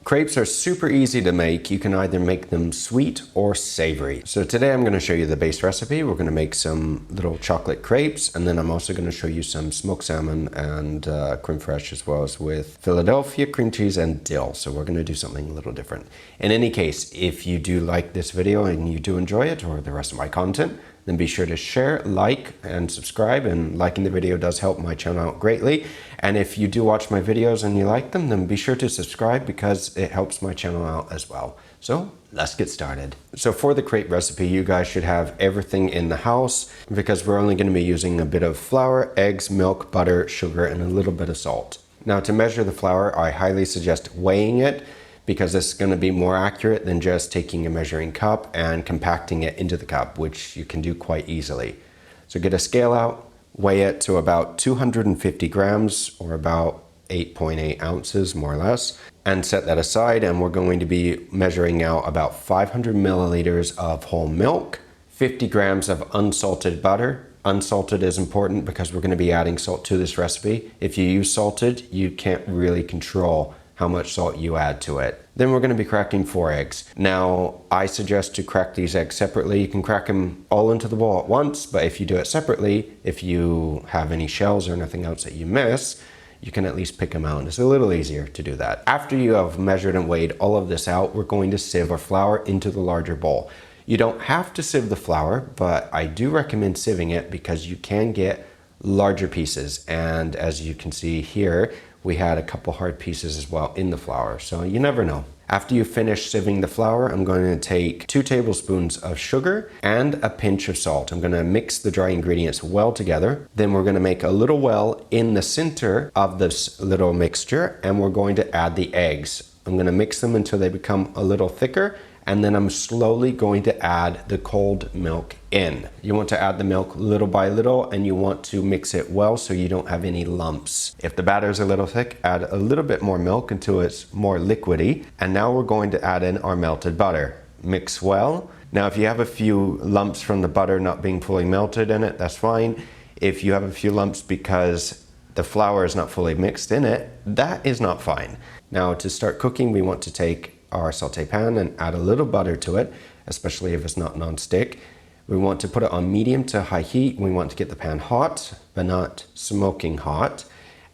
Crepes are super easy to make. You can either make them sweet or savory. So today I'm going to show you the base recipe. We're going to make some little chocolate crepes, and then I'm also going to show you some smoked salmon and creme fraiche, as well as with Philadelphia cream cheese and dill. So we're going to do something a little different. In any case, if you do like this video and you do enjoy it or the rest of my content, then be sure to share, like, and subscribe. And liking the video does help my channel out greatly. And if you do watch my videos and you like them, then be sure to subscribe because it helps my channel out as well. So let's get started. So for the crepe recipe, you guys should have everything in the house because we're only going to be using a bit of flour, eggs, milk, butter, sugar, and a little bit of salt. Now to measure the flour, I highly suggest weighing it, because it's going to be more accurate than just taking a measuring cup and compacting it into the cup, which you can do quite easily. So get a scale out, weigh it to about 250 grams or about 8.8 ounces, more or less, and set that aside. And we're going to be measuring out about 500 milliliters of whole milk, 50 grams of unsalted butter. Unsalted is important because we're going to be adding salt to this recipe. If you use salted, you can't really control how much salt you add to it. Then we're going to be cracking 4 eggs. Now, I suggest to crack these eggs separately. You can crack them all into the bowl at once, but if you do it separately, if you have any shells or anything else that you miss, you can at least pick them out. And it's a little easier to do that. After you have measured and weighed all of this out, we're going to sieve our flour into the larger bowl. You don't have to sieve the flour, but I do recommend sieving it because you can get larger pieces. And as you can see here, we had a couple hard pieces as well in the flour, so you never know. After you finish sieving the flour, I'm going to take 2 tablespoons of sugar and a pinch of salt. I'm going to mix the dry ingredients well together. Then we're going to make a little well in the center of this little mixture, and we're going to add the eggs. I'm going to mix them until they become a little thicker, and then I'm slowly going to add the cold milk in. You want to add the milk little by little, and you want to mix it well so you don't have any lumps. If the batter is a little thick, add a little bit more milk until it's more liquidy. And now we're going to add in our melted butter. Mix well. Now if you have a few lumps from the butter not being fully melted in it, that's fine. If you have a few lumps because the flour is not fully mixed in it, that is not fine. Now to start cooking, we want to take our saute pan and add a little butter to it, especially if it's not non-stick. We want to put it on medium to high heat. We want to get the pan hot, but not smoking hot.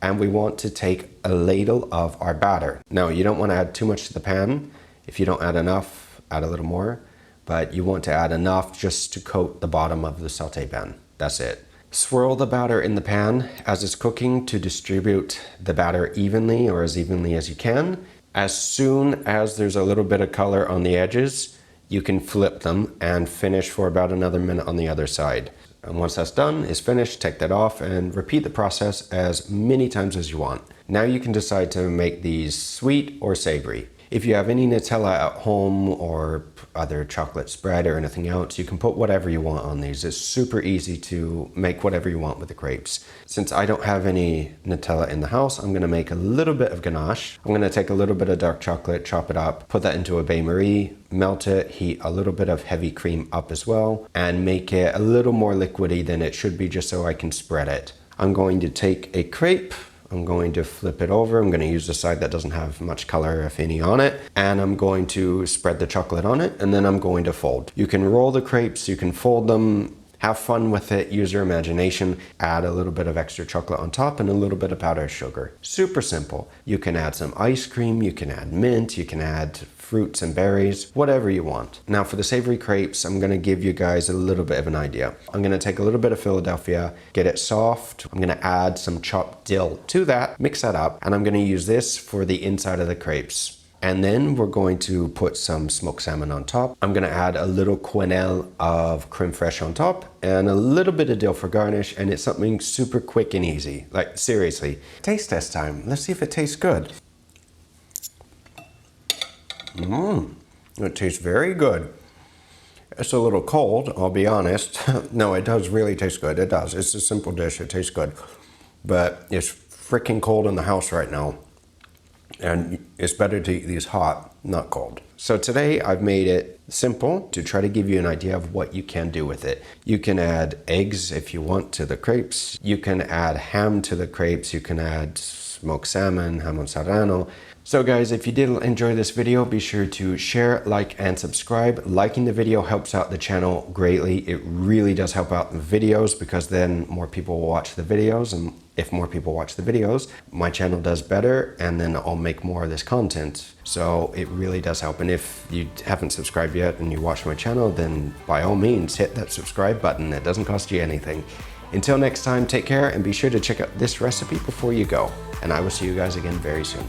And we want to take a ladle of our batter. Now, you don't want to add too much to the pan. If you don't add enough, add a little more. But you want to add enough just to coat the bottom of the saute pan. That's it. Swirl the batter in the pan as it's cooking to distribute the batter evenly, or as evenly as you can. As soon as there's a little bit of color on the edges, you can flip them and finish for about another minute on the other side. And once that's done, is finished, take that off and repeat the process as many times as you want. Now you can decide to make these sweet or savory. If you have any Nutella at home or other chocolate spread or anything else, you can put whatever you want on these. It's super easy to make whatever you want with the crepes. Since I don't have any Nutella in the house, I'm gonna make a little bit of ganache. I'm gonna take a little bit of dark chocolate, chop it up, put that into a bain-marie, melt it, heat a little bit of heavy cream up as well, and make it a little more liquidy than it should be just so I can spread it. I'm going to take a crepe, I'm going to flip it over. I'm going to use the side that doesn't have much color, if any, on it. And I'm going to spread the chocolate on it, and then I'm going to fold. You can roll the crepes, you can fold them, have fun with it, use your imagination, add a little bit of extra chocolate on top and a little bit of powdered sugar. Super simple. You can add some ice cream, you can add mint, you can add fruits and berries, whatever you want. Now for the savory crepes, I'm gonna give you guys a little bit of an idea. I'm gonna take a little bit of Philadelphia, get it soft. I'm gonna add some chopped dill to that, mix that up, and I'm gonna use this for the inside of the crepes. And then we're going to put some smoked salmon on top. I'm gonna add a little quenelle of creme fraiche on top and a little bit of dill for garnish, and it's something super quick and easy. Like seriously. Taste test time. Let's see if it tastes good. It tastes very good. It's a little cold, I'll be honest. No, it does really taste good. It does. It's a simple dish. It tastes good. But it's freaking cold in the house right now. And it's better to eat these hot, not cold. So today I've made it simple to try to give you an idea of what you can do with it. You can add eggs if you want to the crepes. You can add ham to the crepes. You can add smoked salmon, jamon serrano. So guys, if you did enjoy this video, be sure to share, like, and subscribe. Liking the video helps out the channel greatly. It really does help out the videos because then more people will watch the videos, and if more people watch the videos, my channel does better and then I'll make more of this content. So it really does help. And if you haven't subscribed yet and you watch my channel, then by all means hit that subscribe button. It doesn't cost you anything. Until next time, take care and be sure to check out this recipe before you go. And I will see you guys again very soon.